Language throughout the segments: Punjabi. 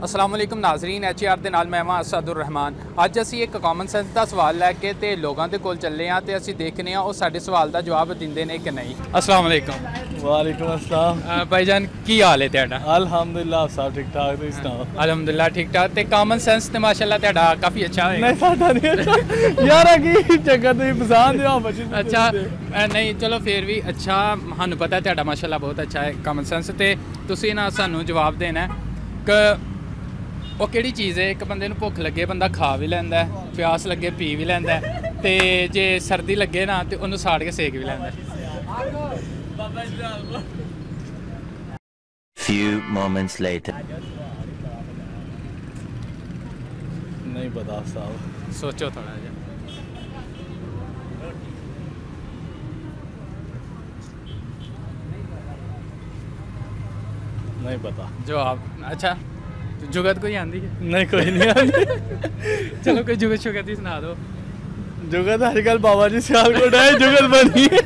अस्सलाम वालेकुम नाजरीन HAR ਦੇ ਨਾਲ ਮੈਂ ਹਾਂ ਅਸਾਦੁਰ ਰਹਿਮਾਨ। ਅੱਜ ਅਸੀਂ ਇੱਕ ਕਾਮਨ ਸੈਂਸ ਦਾ ਸਵਾਲ ਲੈ ਕੇ ਤੇ ਲੋਕਾਂ ਦੇ ਕੋਲ ਚੱਲੇ ਹਾਂ ਤੇ ਅਸੀਂ ਦੇਖਨੇ ਆ ਉਹ ਸਾਡੇ ਸਵਾਲ ਦਾ ਜਵਾਬ ਦਿੰਦੇ ਨੇ ਕਿ ਨਹੀਂ। अस्सलाम वालेकुम। वालेकुम अस्सलाम। भाईजान की हाल है ਤੁਹਾਡਾ? अल्हम्दुलिल्लाह सब ठीक ठाक ਤੁਸੀਂ ਸੁਣਾਓ? अल्हम्दुलिल्लाह ठीक ठाक। ਤੇ ਕਾਮਨ ਸੈਂਸ ਤੇ ਮਾਸ਼ਾਅੱਲਾ ਤੁਹਾਡਾ ਕਾਫੀ ਅੱਛਾ ਹੈ। ਨਹੀਂ ਸਾਡਾ ਨਹੀਂ ਯਾਰ ਕੀ ਜਗ੍ਹਾ ਤੁਸੀਂ ਪਸੰਦ ਹੋ ਬੱਚੇ अच्छा नहीं चलो फिर भी अच्छा ਸਾਨੂੰ ਪਤਾ ਤੁਹਾਡਾ ਮਾਸ਼ਾਅੱਲਾ ਬਹੁਤ ਅੱਛਾ ਹੈ ਕਾਮਨ ਸੈਂਸ ਤੇ ਤੁਸੀਂ ਨਾ ਸਾਨੂੰ ਜਵਾਬ ਦੇਣਾ ਕਿ ਉਹ ਕਿਹੜੀ ਚੀਜ਼ ਹੈ ਇੱਕ ਬੰਦੇ ਨੂੰ ਭੁੱਖ ਲੱਗੇ ਬੰਦਾ ਖਾ ਵੀ ਲੈਂਦਾ ਹੈ, ਪਿਆਸ ਲੱਗੇ ਪੀ ਵੀ ਲੈਂਦਾ ਹੈ ਤੇ ਜੇ ਸਰਦੀ ਲੱਗੇ ਨਾ ਤੇ ਉਹਨੂੰ ਸਾੜ ਕੇ ਸੇਕ ਵੀ ਲੈਂਦਾ ਹੈ। Few moments later. ਨਹੀਂ ਪਤਾ ਸਾਹਿਬ। ਸੋਚੋ ਥੋੜਾ ਜਿਹਾ। नहीं पता जवाब अच्छा जुगत कोई आंदी है? नहीं कोई नहीं आती। चलो कोई जुगत शुगत ही सुना दो। जुगत अजकल बाबा जी सियालकोट है जुगत बनी है।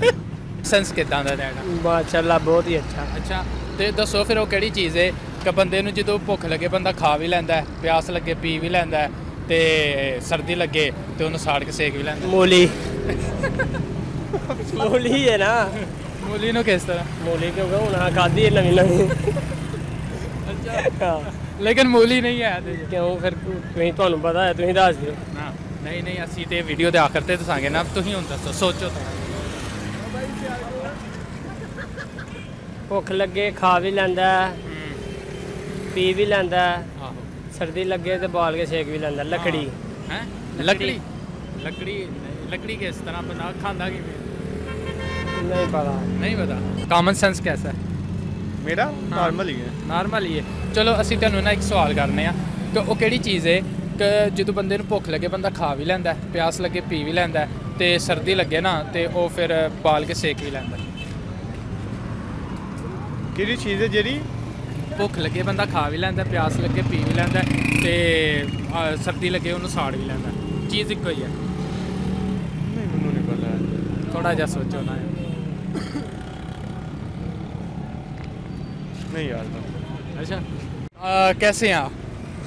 ਸੈਂਸ ਕਿਦਾਂ ਦਾ ਤੁਹਾਡਾ? ਮਾਸ਼ਾਅੱਲਾ ਬਹੁਤ ਹੀ ਅੱਛਾ। ਅੱਛਾ ਤੇ ਦੱਸੋ ਫਿਰ ਉਹ ਕਿਹੜੀ ਚੀਜ਼ ਹੈ ਕਿ ਬੰਦੇ ਨੂੰ ਜਦੋਂ ਭੁੱਖ ਲੱਗੇ ਬੰਦਾ ਖਾ ਵੀ ਲੈਂਦਾ ਹੈ, ਪਿਆਸ ਲੱਗੇ ਪੀ ਵੀ ਲੈਂਦਾ ਹੈ ਤੇ ਸਰਦੀ ਲੱਗੇ ਤੇ ਉਹਨੂੰ ਸਾੜ ਕੇ ਸੇਕ ਵੀ ਲੈਂਦਾ ਹੈ। ਮੂਲੀ ਮੂਲੀ ਹੈ ਨਾ। ਮੂਲੀ ਨੂੰ ਕਿਸ ਤਰ੍ਹਾਂ? ਮੂਲੀ ਕਿਉਂਕਿ ਹੁਣ ਖਾਧੀ ਹੈ ਨਵੀਂ ਨਵੀਂ। ਅੱਛਾ ਲੇਕਿਨ ਮੂਲੀ ਨਹੀਂ ਹੈ ਤੇ ਕਿਉਂ ਫਿਰ ਤੁਸੀਂ ਤੁਹਾਨੂੰ ਪਤਾ ਹੈ ਤੁਸੀਂ ਦੱਸ ਦਿਓ। ਨਾ ਨਹੀਂ ਨਹੀਂ ਅਸੀਂ ਤੇ ਵੀਡੀਓ ਦੇ ਆਖਰ ਤੇ ਦੱਸਾਂਗੇ ਨਾ ਤੁਸੀਂ ਹੁਣ ਦੱਸੋ ਸੋਚੋ ਤਾਂ। ਭੁੱਖ ਲੱਗੇ ਖਾ ਵੀ ਲੈਂਦਾ ਪੀ ਵੀ ਲੈਂਦਾ ਆਹੋ ਸਰਦੀ ਲੱਗੇ ਤੇ ਬਾਲ ਕੇ ਸੇਕ ਵੀ ਲੈਂਦਾ। ਲੱਕੜੀ ਹੈ ਲੱਕੜੀ ਲੱਕੜੀ ਲੱਕੜੀ ਕਿਸ ਤਰ੍ਹਾਂ ਬਣਾ ਖਾਂਦਾ ਕਿਵੇਂ? ਨਹੀਂ ਪਤਾ। नहीं पता। कॉमन सेंस कैसा है? मेरा नॉर्मल ही है। ਨਾਰਮਲ ਹੀ ਹੈ। ਚਲੋ ਅਸੀਂ ਤੁਹਾਨੂੰ ਨਾ ਇੱਕ ਸਵਾਲ ਕਰਨੇ ਆ ਕਿ ਉਹ ਕਿਹੜੀ ਚੀਜ਼ ਹੈ ਕਿ ਜਦੋਂ ਬੰਦੇ ਨੂੰ ਭੁੱਖ ਲੱਗੇ ਬੰਦਾ ਖਾ ਵੀ ਲੈਂਦਾ ਹੈ, ਪਿਆਸ ਲੱਗੇ ਪੀ ਵੀ ਲੈਂਦਾ ਹੈ ਤੇ ਸਰਦੀ ਲੱਗੇ ਨਾ ਤੇ ਉਹ ਫਿਰ ਬਾਲ ਕੇ ਸੇਕ ਵੀ ਲੈਂਦਾ ਹੈ। ਕਿਹੜੀ ਚੀਜ਼ ਹੈ ਜਿਹੜੀ ਭੁੱਖ ਲੱਗੇ ਬੰਦਾ ਖਾ ਵੀ ਲੈਂਦਾ, ਪਿਆਸ ਲੱਗੇ ਪੀ ਵੀ ਲੈਂਦਾ ਤੇ ਸਰਦੀ ਲੱਗੇ ਉਹਨੂੰ ਸਾੜ ਵੀ ਲੈਂਦਾ। ਚੀਜ਼ ਇੱਕੋ ਹੀ ਹੈ। ਨਹੀਂ ਮੈਨੂੰ ਨਹੀਂ ਪਤਾ। ਥੋੜਾ ਜਿਹਾ ਸੋਚੋ ਨਾ। नहीं यार अच्छा कैसे हैं आप?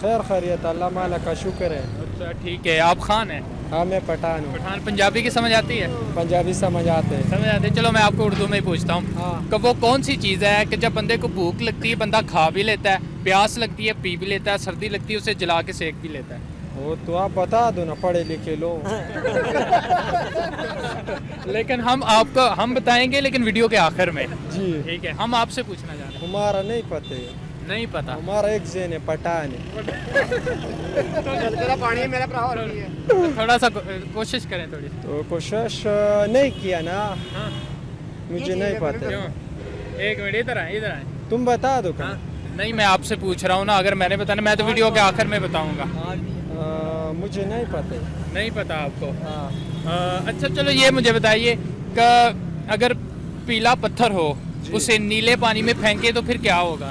खैर खैरियत अल्लाह माला का शुक्र है। अच्छा ठीक है। आप खान हैं? हाँ मैं पठान हूँ। पठान पंजाबी की समझ आती है? पंजाबी समझ आते हैं। समझ आते हैं। चलो मैं आपको उर्दू में ही पूछता हूँ हाँ। कि वो कौन सी चीज़ है कि जब बंदे को भूख लगती है बंदा खा भी लेता है, प्यास लगती है पी भी लेता है, सर्दी लगती है उसे जला के सेक भी लेता है? वो तो आप बता दो ना पढ़े लिखे लोग। लेकिन हम बताएंगे लेकिन वीडियो के आखिर में। जी ठीक है। हम आपसे पूछना चाह रहे हैं। हमारा नहीं पता है। नहीं पता। हमारा एक जैन है पठान है। पानी मेरा थोड़ा सा कोशिश करें थोड़ी। तो कोशिश नहीं किया ना। हाँ। मुझे नहीं पता। क्यों? एक मिनट इधर आए तुम बता दो हाँ? कहाँ। नहीं मैं आपसे पूछ रहा हूँ ना, अगर मैंने बताना मैं तो वीडियो के आखिर में बताऊँगा। मुझे नहीं पता। नहीं पता आपको? हाँ। अच्छा चलो ये मुझे बताइए कि अगर पीला पत्थर हो उसे नीले पानी में फेंके तो फिर क्या होगा?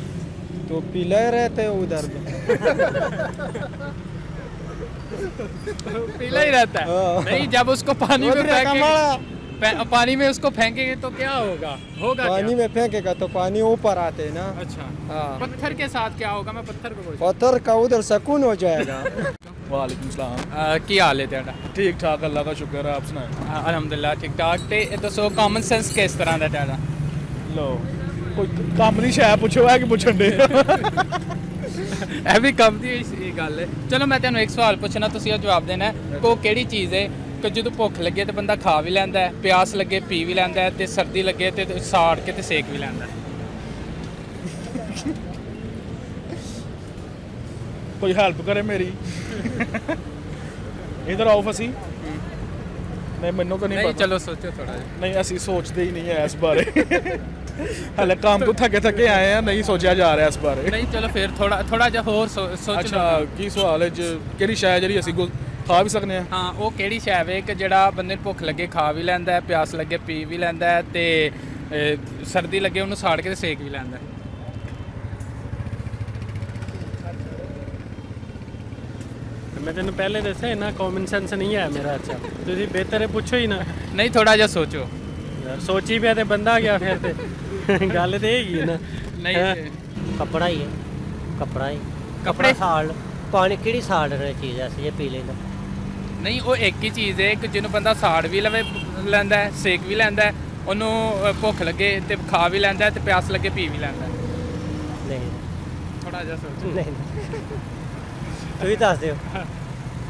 तो पीले रहते हैं उधर में। पीला ही रहता है। हाँ। नहीं जब उसको पानी में पानी में उसको फेंकेंगे तो क्या होगा? होगा पानी क्या? में फेंकेगा तो पानी ऊपर आते हैं ना। अच्छा हाँ। पत्थर के साथ क्या होगा? मैं पत्थर को पूछ पत्थर का उधर सुकून हो जाएगा। वालेकुम सलाम। की हाल है तेरा? ठीक ठाक अल्लाह का शुक्र है। आप सुनाए? अलहमदुलिल्लाह ठीक ठाक। ते दसो कॉमन सेंस किस तरह का तेरा? लो कोई काम नहीं शायद पूछो है कि पूछन दे। ਇਹ ਵੀ ਕੰਮ ਦੀ ਇਹ ਗੱਲ ਹੈ। ਚਲੋ ਮੈਂ ਤੁਹਾਨੂੰ ਇੱਕ ਸਵਾਲ ਪੁੱਛਣਾ ਤੁਸੀਂ ਉਹ ਜਵਾਬ ਦੇਣਾ ਹੈ ਕਿ ਉਹ ਕਿਹੜੀ ਚੀਜ਼ ਹੈ ਕਿ ਜਦੋਂ ਭੁੱਖ ਲੱਗੇ ਤੇ ਬੰਦਾ ਖਾ ਵੀ ਲੈਂਦਾ ਹੈ, ਪਿਆਸ ਲੱਗੇ ਪੀ ਵੀ ਲੈਂਦਾ ਹੈ ਤੇ ਸਰਦੀ ਲੱਗੇ ਤੇ ਸਾੜ ਕੇ ਤੇ ਸੇਕ ਵੀ ਲੈਂਦਾ ਹੈ। कोई हेल्प करे मेरी। इधर आओ फसी। नहीं मैनू तो नहीं नहीं पता। चलो सोचो थोड़ा जिहा। नहीं असि सोचते ही नहीं है इस बारे। हले काम तो थके थके आए हैं नहीं सोचा जा रहा है इस बारे। नहीं चलो फिर थोड़ा जिहा होर सोच अच्छा लो। की सवाल है किहड़ी शै ਜਿਹੜੀ ਅਸੀਂ ਖਾ ਵੀ ਸਕਨੇ ਆ? ਹਾਂ ਉਹ ਕਿਹੜੀ ਸ਼ੈ ਵੇ ਕਿ ਜਿਹੜਾ ਬੰਦੇ ਨੂੰ ਭੁੱਖ ਲੱਗੇ ਖਾ ਵੀ ਲੈਂਦਾ ਹੈ, ਪਿਆਸ ਲੱਗੇ ਪੀ ਵੀ ਲੈਂਦਾ ਹੈ ਤੇ ਸਰਦੀ ਲੱਗੇ ਉਹਨੂੰ ਸਾੜ ਕੇ ਤੇ ਸੇਕ ਵੀ ਲੈਂਦਾ ਹੈ। मैं तेन पहले दसा इन्ना कॉमन सेंस नहीं है मेरा। अच्छा तुम बेहतर है पूछो ही ना। नहीं थोड़ा जिहा सोचो। यार सोची पे ते बंदा गया फिर ते गल ते है ना। नहीं कपड़ा ही है कपड़ा ही। ਕੱਪੜੇ ਸਾੜ ਪਾਣੀ ਕਿਹੜੀ ਸਾੜਨ ਚੀਜ਼ ਐਸੀ ਜੇ ਪੀ ਲੈਂਦਾ ਨਹੀਂ ਉਹ ਇੱਕ ਹੀ ਚੀਜ਼ ਹੈ ਕਿ ਜਿਹਨੂੰ ਬੰਦਾ ਸਾੜ ਵੀ ਲੈਂਦਾ ਹੈ, ਸੇਕ ਵੀ ਲੈਂਦਾ ਹੈ, ਉਹਨੂੰ ਭੁੱਖ ਲੱਗੇ ਤੇ ਖਾ ਵੀ ਲੈਂਦਾ ਹੈ, ਤੇ ਪਿਆਸ ਲੱਗੇ ਪੀ ਵੀ ਲੈਂਦਾ ਹੈ। ਨਹੀਂ ਥੋੜਾ ਜਿਹਾ ਸੋਚੋ। ਨਹੀਂ ਤੁਸੀਂ ਦੱਸ ਦਿਓ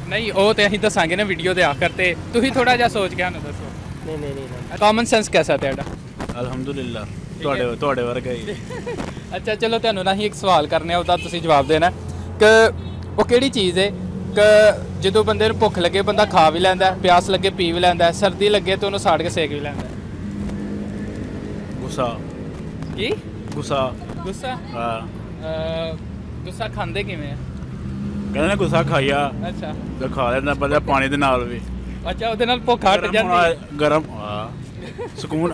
ਨਹੀਂ ਉਹ ਤੇ ਅਸੀਂ ਦੱਸਾਂਗੇ ਨਾ ਵੀਡੀਓ ਦੇ ਆਖਰ ਤੇ, ਤੁਸੀਂ ਥੋੜਾ ਜਿਹਾ ਸੋਚ ਕੇ ਸਾਨੂੰ ਦੱਸੋ। ਨਹੀਂ ਕਾਮਨ ਸੈਂਸ ਕੈਸਾ ਤੁਹਾਡਾ? ਅਲਹਮਦੁਲਿਲਾ ਤੁਹਾਡੇ ਵਰਗਾ ਹੀ। ਅੱਛਾ ਚਲੋ ਤੁਹਾਨੂੰ ਨਾ ਅਸੀਂ ਇੱਕ ਸਵਾਲ ਕਰਨੇ ਆ, ਉਹਦਾ ਤੁਸੀਂ ਜਵਾਬ ਦੇਣਾ ਕਿ ਉਹ ਕਿਹੜੀ ਚੀਜ਼ ਹੈ ਕਿ ਜਦੋਂ ਬੰਦੇ ਨੂੰ ਭੁੱਖ ਲੱਗੇ ਬੰਦਾ ਖਾ ਵੀ ਲੈਂਦਾ, ਪਿਆਸ ਲੱਗੇ ਪੀ ਵੀ ਲੈਂਦਾ, ਸਰਦੀ ਲੱਗੇ ਤੇ ਉਹਨੂੰ ਸਾੜ ਕੇ ਸੇਕ ਵੀ ਲੈਂਦਾ। ਗੁੱਸਾ। ਕੀ? ਗੁੱਸਾ। ਗੁੱਸਾ? ਹਾਂ ਗੁੱਸਾ ਖਾਂਦੇ ਕਿਵੇਂ ਆ? ਕਹਿੰਦੇ ਨੇ ਗੁੱਸਾ ਖਾਈਆ ਅੱਛਾ ਤੇ ਖਾ ਲੈਂਦਾ ਬੰਦਾ ਪਾਣੀ ਦੇ ਨਾਲ ਵੀ। ਅੱਛਾ ਉਹਦੇ ਨਾਲ ਭੁੱਖ ਹਟ ਜਾਂਦੀ। ਗਰਮ ਸਕੂਨ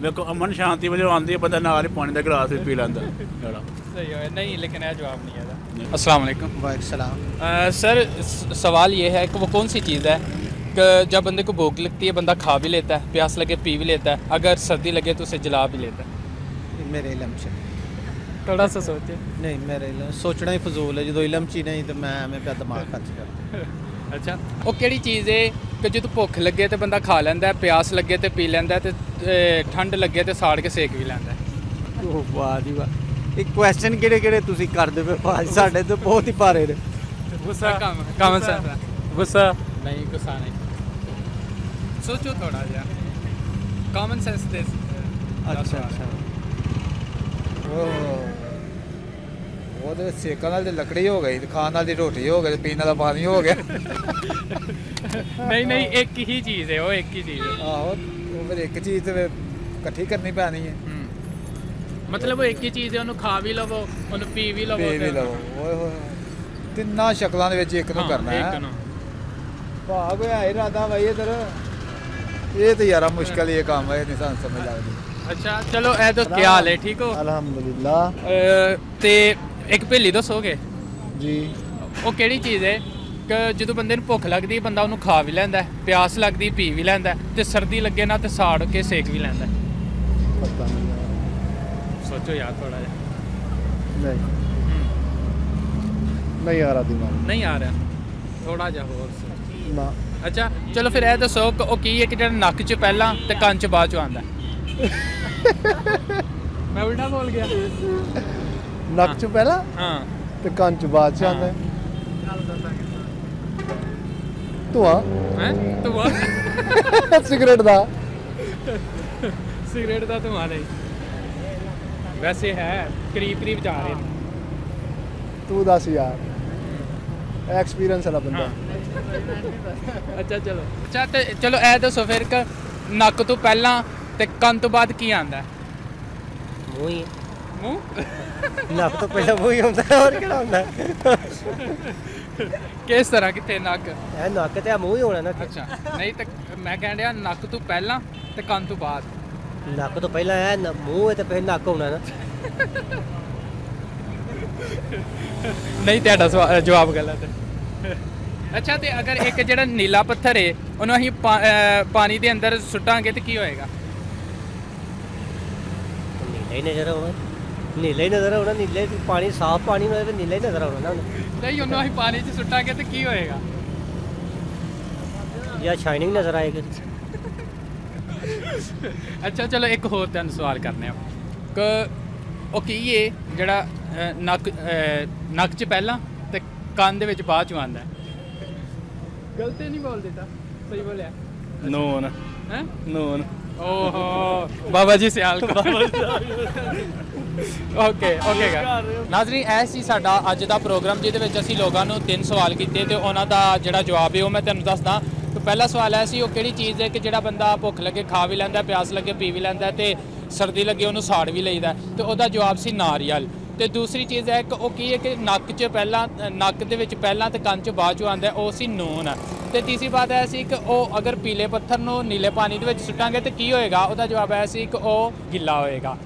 ਵੇਖੋ ਅਮਨ ਸ਼ਾਂਤੀ ਵਜੋਂ ਆਉਂਦੀ ਹੈ, ਬੰਦਾ ਨਾਲ ਹੀ ਪਾਣੀ ਦਾ ਗਲਾਸ ਵੀ ਪੀ ਲੈਂਦਾ। सही है नहीं, लेकिन यह जवाब नहीं है। अस्सलाम वालेकुम। वालेकुम सलाम। सर सवाल ये है कि वो कौन सी चीज़ है कि जब बंदे को भूख लगती है बंदा खा भी लेता है, प्यास लगे पी भी लेता है, अगर सर्दी लगे तो उसे जला भी लेता है? मेरे इलम च थोड़ा सा सोचे। नहीं, मेरे इलम सोचना ही फजूल है, जो इलम च ही नहीं तो मैं एवं पे दिमाग खर्च कर। अच्छा वो केड़ी चीज़ है कि जो भुख लगे तो बंदा खा लेंदा है, प्यास लगे तो पी लेंदा है, ते ठंड लगे तो साड़ के सेक भी लेंदा है? वाह जी वाह, एक क्वेश्चन किहड़े तुसी करदे पे भाई, साडे तो बहुत ही भारे ने। गुस्सा कॉमन सेंस। गुस्सा नहीं, गुस्सा नहीं। सोचो थोड़ा जा कॉमन सेंस दे। अच्छा वो तो सेकन वाली लकड़ी हो गई, खाने वाली रोटी हो गई, पीने वाला पानी हो गया। नहीं एक ही चीज़ है, वो एक ही चीज़ है। आहो वो फिर एक चीज़ तो इकट्ठी करनी पैनी है। मतलब वो एक ही चीज़ है, ਉਹਨੂੰ ਖਾ ਵੀ ਲਵੋ, ਉਹਨੂੰ ਪੀ ਵੀ ਲਵੋ, ਪੀ ਵੀ ਲਵੋ। ਓਏ ਹੋਏ ਤਿੰਨਾਂ ਸ਼ਕਲਾਂ ਦੇ ਵਿੱਚ ਇੱਕ ਨੂੰ ਕਰਨਾ ਹੈ। ਭਾਗ ਹੋਇਆ ਇਰਾਦਾ ਬਾਈ ਇਧਰ, ਇਹ ਤਾਂ ਯਾਰਾ ਮੁਸ਼ਕਲ ਇਹ ਕੰਮ ਹੈ, ਨਹੀਂ ਸਾਨੂੰ ਸਮਝ ਲੱਗਦੀ। ਅੱਛਾ ਚਲੋ ਇਹ ਤਾਂ ਕੀ ਹਾਲ ਹੈ? ਠੀਕ ਹੋ? ਅਲਹਮਦੁਲਿਲਾ। ਤੇ ਇੱਕ ਭੇਲੀ ਦੱਸੋਗੇ ਜੀ ਉਹ ਕਿਹੜੀ ਚੀਜ਼ ਹੈ ਕਿ ਜਦੋਂ ਬੰਦੇ ਨੂੰ ਭੁੱਖ ਲੱਗਦੀ ਹੈ ਬੰਦਾ ਉਹਨੂੰ ਖਾ ਵੀ ਲੈਂਦਾ, ਪਿਆਸ ਲੱਗਦੀ ਪੀ ਵੀ ਲੈਂਦਾ, ਤੇ ਸਰਦੀ ਲੱਗੇ ਨਾ ਤੇ ਸਾੜ ਕੇ ਸੇਕ ਵੀ ਲੈਂਦਾ? ਪਤਾ ਨਹੀਂ ਸੋਚੋ ਯਾਰ ਥੋੜਾ ਜਿਹਾ। ਨਹੀਂ ਆ ਰਿਹਾ ਦਿਮਾਗ, ਨਹੀਂ ਆ ਰਿਹਾ? ਥੋੜਾ ਜਿਹਾ ਹੋਰ ਸੋਚੋ। ਨਾ ਅੱਛਾ ਚਲੋ ਫਿਰ ਇਹ ਦੱਸੋ ਕਿ ਉਹ ਕੀ ਹੈ ਕਿ ਜਿਹੜਾ ਨੱਕ 'ਚ ਪਹਿਲਾਂ ਤੇ ਕੰਨ 'ਚ ਬਾਅਦ 'ਚ ਆਉਂਦਾ? ਮੈਂ ਉਲਟਾ ਬੋਲ ਗਿਆ। ਨੱਕ ਚ ਪਹਿਲਾਂ ਹਾਂ ਤੇ ਕੰਨ ਚ ਬਾਅਦ ਚ ਆਉਂਦਾ। ਧੂਆਂ ਹੈ ਧੂਆ? ਸਿਗਰਟ ਦਾ? ਸਿਗਰਟ ਦਾ ਧੂਆ ਨਹੀਂ, ਵੈਸੇ ਹੈ ਕਰੀਬ ਜਾ ਰਹੇ ਨੇ। ਤੂੰ ਦੱਸ ਯਾਰ, ਐਕਸਪੀਰੀਅੰਸ ਵਾਲਾ ਬੰਦਾ। ਅੱਛਾ ਤੇ ਚਲੋ ਇਹ ਦੱਸੋ ਫਿਰ ਕਿ ਨੱਕ ਤੋਂ ਪਹਿਲਾਂ ਤੇ ਕੰਨ ਤੋਂ ਬਾਅਦ ਕੀ ਆਉਂਦਾ? ਮੂੰਹ ਹੀ ਮੂੰਹ? ਨੱਕ ਤੋਂ ਪਹਿਲਾਂ ਮੂੰਹ ਹੀ ਹੁੰਦਾ, ਹੋਰ ਕਿਹੜਾ ਹੁੰਦਾ? ਕਿਸ ਤਰ੍ਹਾਂ ਕਿੱਥੇ ਨੱਕ? ਇਹ ਨੱਕ ਤੇ ਮੂੰਹ ਹੀ ਹੋਣਾ ਨਾ। ਅੱਛਾ ਨਹੀਂ ਤੇ ਮੈਂ ਕਹਿਣ ਡਿਆ ਨੱਕ ਤੋਂ ਪਹਿਲਾਂ ਤੇ ਕੰਨ ਤੋਂ ਬਾਅਦ। ਨੱਕ ਤੋਂ ਪਹਿਲਾਂ ਇਹ ਮੂੰਹ ਹੈ ਤੇ ਫਿਰ ਨੱਕ ਹੋਣਾ ਨਾ। ਨਹੀਂ ਤੁਹਾਡਾ ਜਵਾਬ ਗਲਤ ਹੈ। ਅੱਛਾ ਤੇ ਅਗਰ ਇੱਕ ਜਿਹੜਾ ਨੀਲਾ ਪੱਥਰ ਹੈ ਉਹਨੂੰ ਅਸੀਂ ਪਾਣੀ ਦੇ ਅੰਦਰ ਸੁੱਟਾਂਗੇ ਤੇ ਕੀ ਹੋਏਗਾ? ਨੀਲਾ ਹੀ ਨਜ਼ਰ ਆਉਣਾ, ਨੀਲਾ ਹੀ ਨਜ਼ਰ ਆਉਣਾ। ਨੀਲੇ ਪਾਣੀ, ਸਾਫ਼ ਪਾਣੀ ਹੋਵੇ ਤੇ ਨੀਲਾ ਹੀ ਨਜ਼ਰ ਆਉਣਾ ਨਾ ਉਹਨੂੰ। ਨਹੀਂ ਉਹਨੂੰ ਅਸੀਂ ਪਾਣੀ 'ਚ ਸੁੱਟਾਂਗੇ ਤੇ ਕੀ ਹੋਏਗਾ? ਜਾਂ ਸ਼ਾਈਨਿੰਗ ਨਜ਼ਰ ਆਏਗੀ। ਅੱਛਾ ਚਲੋ ਇੱਕ ਹੋਰ ਤੁਹਾਨੂੰ ਸਵਾਲ ਕਰਨੇ ਆ ਕਿ ਉਹ ਕੀ ਹੈ ਜਿਹੜਾ ਨੱਕ 'ਚ ਪਹਿਲਾਂ ਤੇ ਕੰਨ ਦੇ ਵਿੱਚ ਬਾਅਦ 'ਚ ਆਉਂਦਾ? ਗਲਤ ਨਹੀਂ ਬੋਲ ਦਿੱਤਾ, ਸਹੀ ਬੋਲਿਆ। ਨੂਨ। ਹੈ ਨੂਨ। ਓਹੋ ਬਾਬਾ ਜੀ ਸਿਆਲ ਕੋ। ਓਕੇ ਨਾਜ਼ਰੀਨ ਇਹ ਸੀ ਸਾਡਾ ਅੱਜ ਦਾ ਪ੍ਰੋਗਰਾਮ, ਜਿਹਦੇ ਵਿੱਚ ਅਸੀਂ ਲੋਕਾਂ ਨੂੰ 3 ਸਵਾਲ ਕੀਤੇ ਤੇ ਉਹਨਾਂ ਦਾ ਜਿਹੜਾ ਜਵਾਬ ਹੈ ਉਹ ਮੈਂ ਤੁਹਾਨੂੰ ਦੱਸਦਾ। ਤੇ ਪਹਿਲਾ ਸਵਾਲ ਹੈ ਸੀ ਉਹ ਕਿਹੜੀ ਚੀਜ਼ ਹੈ ਕਿ ਜਿਹੜਾ ਬੰਦਾ ਭੁੱਖ ਲੱਗੇ ਖਾ ਵੀ ਲੈਂਦਾ, ਪਿਆਸ ਲੱਗੇ ਪੀ ਵੀ ਲੈਂਦਾ, ਤੇ ਸਰਦੀ ਲੱਗੇ ਉਹਨੂੰ ਸਾੜ ਵੀ ਲਈਦਾ, ਤੇ ਉਹਦਾ ਜਵਾਬ ਸੀ ਨਾਰੀਅਲ। ਤੇ ਦੂਸਰੀ ਚੀਜ਼ ਹੈ ਕਿ ਉਹ ਕੀ ਹੈ ਕਿ ਨੱਕ 'ਚ ਪਹਿਲਾਂ, ਨੱਕ ਦੇ ਵਿੱਚ ਪਹਿਲਾਂ ਤੇ ਕੰਨ 'ਚ ਬਾਅਦ 'ਚ ਆਉਂਦਾ, ਉਹ ਸੀ ਨੂਨ। ਤੇ ਤੀਸਰੀ ਬਾਤ ਇਹ ਸੀ ਕਿ ਉਹ ਅਗਰ ਪੀਲੇ ਪੱਥਰ ਨੂੰ ਨੀਲੇ ਪਾਣੀ ਦੇ ਵਿੱਚ ਸੁੱਟਾਂਗੇ ਤੇ ਕੀ ਹੋਏਗਾ? ਉਹਦਾ ਜਵਾਬ ਇਹ ਸੀ ਕਿ ਉਹ ਗਿੱਲਾ ਹੋਏਗਾ।